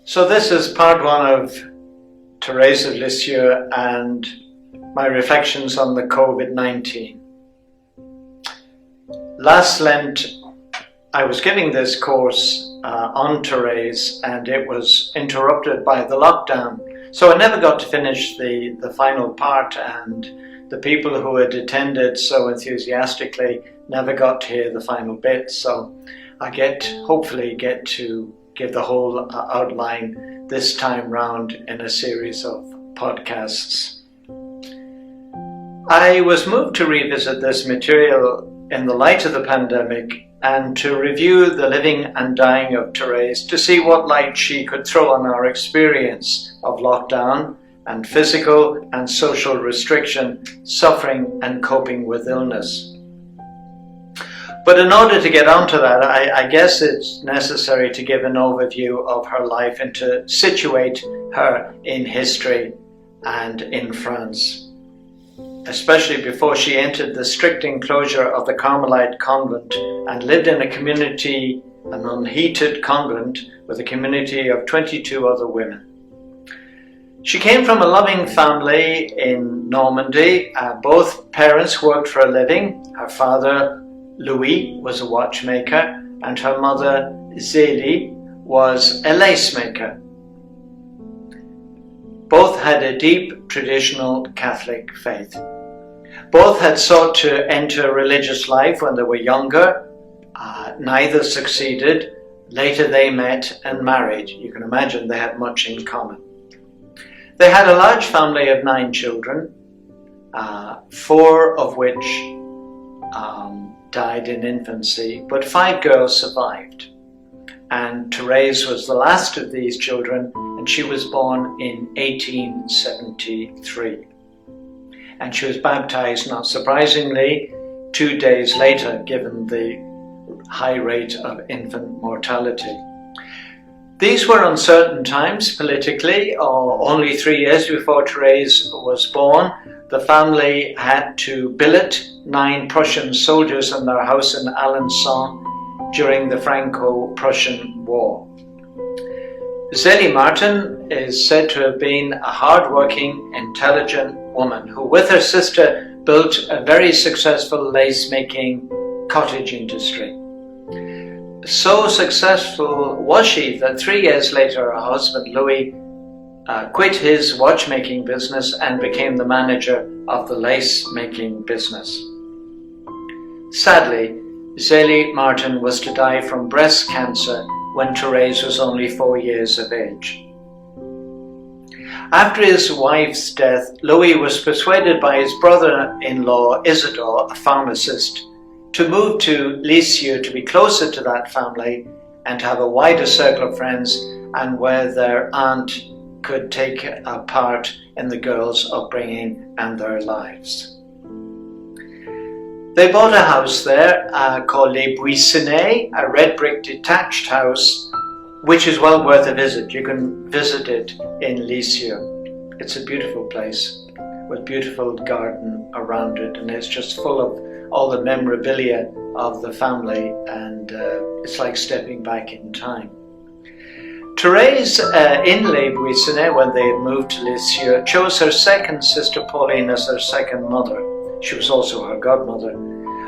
So this is part one of Therese of Lisieux and my reflections on the COVID-19. Last Lent I was giving this course on Therese and it was interrupted by the lockdown. So I never got to finish the final part, and the people who had attended so enthusiastically never got to hear the final bit. So I hopefully get to give the whole outline this time round in a series of podcasts. I was moved to revisit this material in the light of the pandemic and to review the living and dying of Therese, to see what light she could throw on our experience of lockdown and physical and social restriction, suffering and coping with illness. But in order to get onto that, I guess it's necessary to give an overview of her life and to situate her in history and in France, especially before she entered the strict enclosure of the Carmelite convent and lived in a community, an unheated convent, with a community of 22 other women. She came from a loving family in Normandy. Both parents worked for a living. Her father, Louis, was a watchmaker, and her mother, ZELIE, was a lace maker. Both had a deep traditional Catholic faith. Both had sought to enter religious life when they were younger. Neither succeeded. Later they met and married. You can imagine they had much in common. They had a large family of 9 children, 4 of which died in infancy, but 5 girls survived. And Therese was the last of these children, and she was born in 1873. And she was baptized, not surprisingly, 2 days later, given the high rate of infant mortality. These were uncertain times politically. Only 3 years before Therese was born, the family had to billet 9 Prussian soldiers in their house in Alençon during the Franco-Prussian War. ZELIE Martin is said to have been a hard-working, intelligent woman who, with her sister, built a very successful lace-making cottage industry. So successful was she that 3 years later her husband Louis quit his watchmaking business and became the manager of the lace-making business. Sadly, ZELIE Martin was to die from breast cancer when Therese was only 4 years of age. After his wife's death, Louis was persuaded by his brother-in-law Isidore, a pharmacist, to move to Lisieux to be closer to that family and have a wider circle of friends, and where their aunt could take a part in the girls' upbringing and their lives. They bought a house there called Les Buissonnets, a red brick detached house, which is well worth a visit. You can visit it in Lisieux. It's a beautiful place with beautiful garden around it, and it's just full of all the memorabilia of the family, and it's like stepping back in time. Therese, in Les Buissonnets, when they had moved to Lisieux, chose her second sister Pauline as her second mother. She was also her godmother.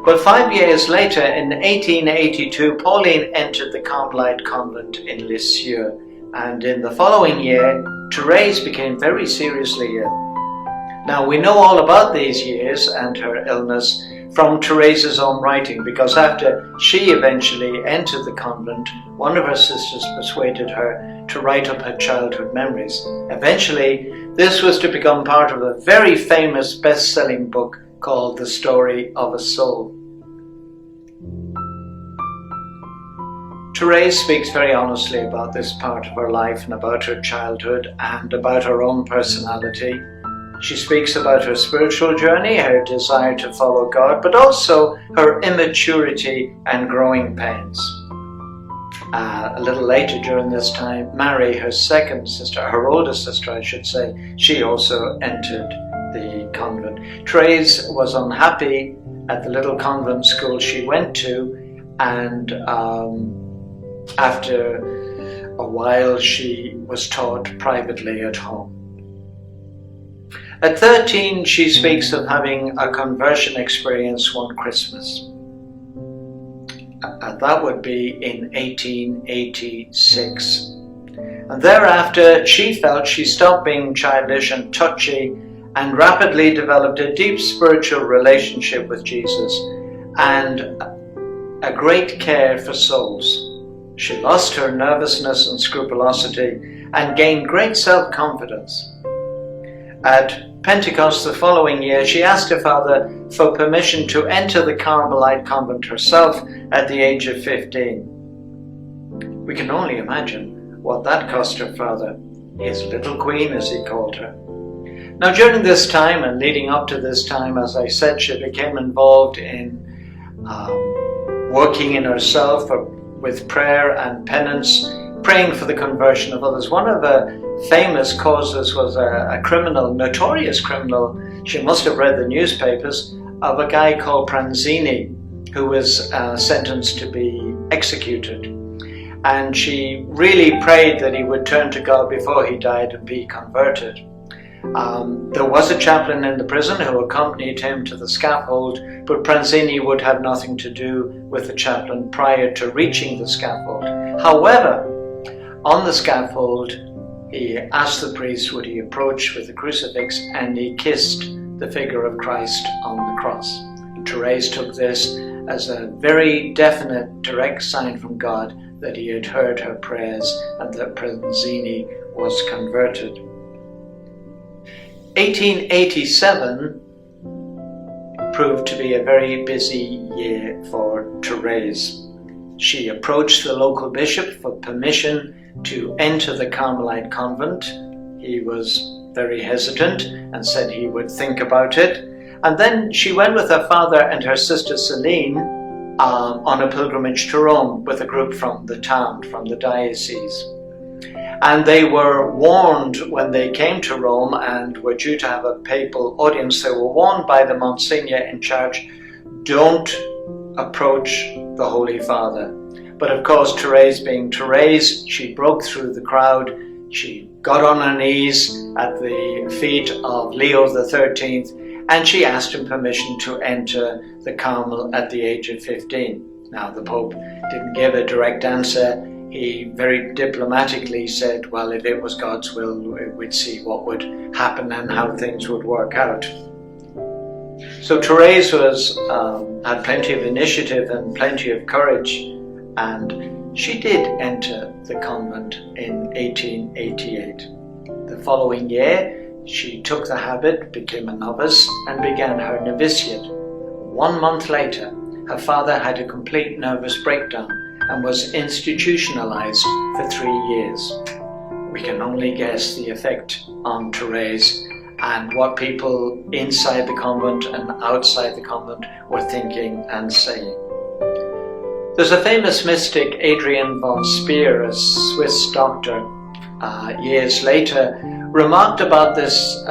But 5 years later, in 1882, Pauline entered the Carmelite convent in Lisieux, and in the following year, Therese became very seriously ill. Now, we know all about these years and her illness from Therese's own writing, because after she eventually entered the convent, one of her sisters persuaded her to write up her childhood memories. Eventually, this was to become part of a very famous best-selling book called The Story of a Soul. Therese speaks very honestly about this part of her life and about her childhood and about her own personality. She speaks about her spiritual journey, her desire to follow God, but also her immaturity and growing pains. A little later during this time, Mary, her second sister, her older sister I should say, she also entered the convent. Therese was unhappy at the little convent school she went to, and after a while she was taught privately at home. At 13, she speaks of having a conversion experience one Christmas. That would be in 1886. And thereafter, she felt she stopped being childish and touchy and rapidly developed a deep spiritual relationship with Jesus and a great care for souls. She lost her nervousness and scrupulosity and gained great self-confidence. At Pentecost the following year, she asked her father for permission to enter the Carmelite convent herself at the age of 15. We can only imagine what that cost her father, his little queen as he called her. Now during this time and leading up to this time, as I said, she became involved in working in herself with prayer and penance, praying for the conversion of others. One of her famous causes was a criminal, notorious criminal, she must have read the newspapers, of a guy called Pranzini, who was sentenced to be executed. And she really prayed that he would turn to God before he died and be converted. There was a chaplain in the prison who accompanied him to the scaffold, but Pranzini would have nothing to do with the chaplain prior to reaching the scaffold. However, on the scaffold, he asked the priest would he approach with the crucifix, and he kissed the figure of Christ on the cross. And Therese took this as a very definite, direct sign from God that he had heard her prayers and that Pranzini was converted. 1887 proved to be a very busy year for Therese. She approached the local bishop for permission to enter the Carmelite convent. He was very hesitant and said he would think about it. And then she went with her father and her sister Celine on a pilgrimage to Rome with a group from the town, from the diocese. And they were warned when they came to Rome and were due to have a papal audience, they were warned by the Monsignor in charge, don't approach the Holy Father. But of course, Therese being Therese, she broke through the crowd. She got on her knees at the feet of Leo XIII, and she asked him permission to enter the Carmel at the age of 15. Now, the Pope didn't give a direct answer. He very diplomatically said, well, if it was God's will, we'd see what would happen and how things would work out. So Therese had plenty of initiative and plenty of courage, and she did enter the convent in 1888. The following year, she took the habit, became a novice, and began her novitiate. 1 month later, her father had a complete nervous breakdown and was institutionalized for 3 years. We can only guess the effect on Therese and what people inside the convent and outside the convent were thinking and saying. There's a famous mystic, Adrienne von SPEYR, a Swiss doctor, years later, remarked about this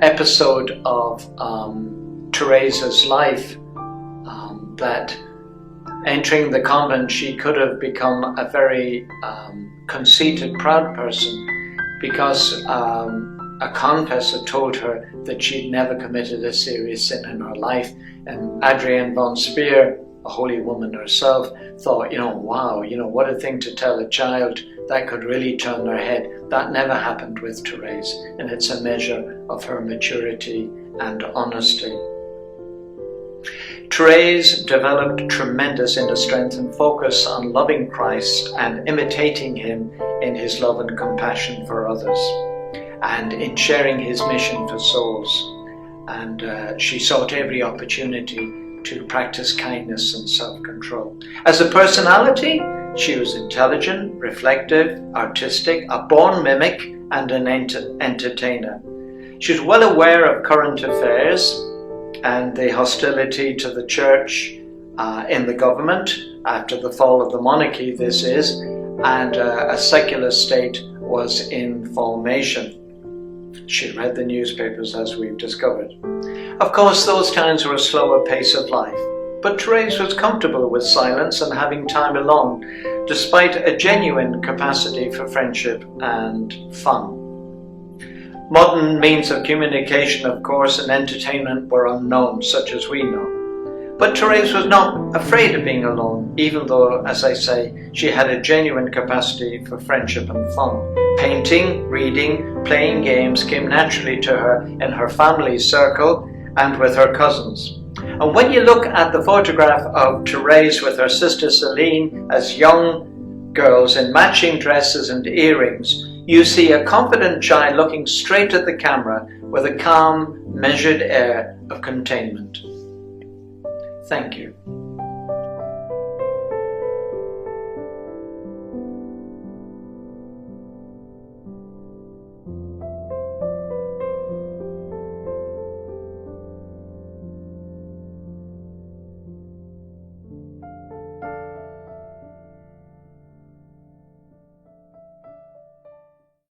episode of Therese's life, that entering the convent, she could have become a very conceited, proud person because a confessor told her that she'd never committed a serious sin in her life. And Adrienne von SPEYR, a holy woman herself, thought, wow, what a thing to tell a child. That could really turn their head. That never happened with Therese, and it's a measure of her maturity and honesty. Therese developed tremendous inner strength and focus on loving Christ and imitating him in his love and compassion for others, and in sharing his mission for souls. And she sought every opportunity to practice kindness and self-control. As a personality, she was intelligent, reflective, artistic, a born mimic, and an entertainer. She was well aware of current affairs and the hostility to the church in the government after the fall of the monarchy, this is, and a secular state was in formation. She read the newspapers, as we've discovered. Of course, those times were a slower pace of life, but Therese was comfortable with silence and having time alone, despite a genuine capacity for friendship and fun. Modern means of communication, of course, and entertainment were unknown, such as we know. But Therese was not afraid of being alone, even though, as I say, she had a genuine capacity for friendship and fun. Painting, reading, playing games came naturally to her in her family circle and with her cousins. And when you look at the photograph of Therese with her sister Celine as young girls in matching dresses and earrings, you see a confident child looking straight at the camera with a calm, measured air of containment. Thank you.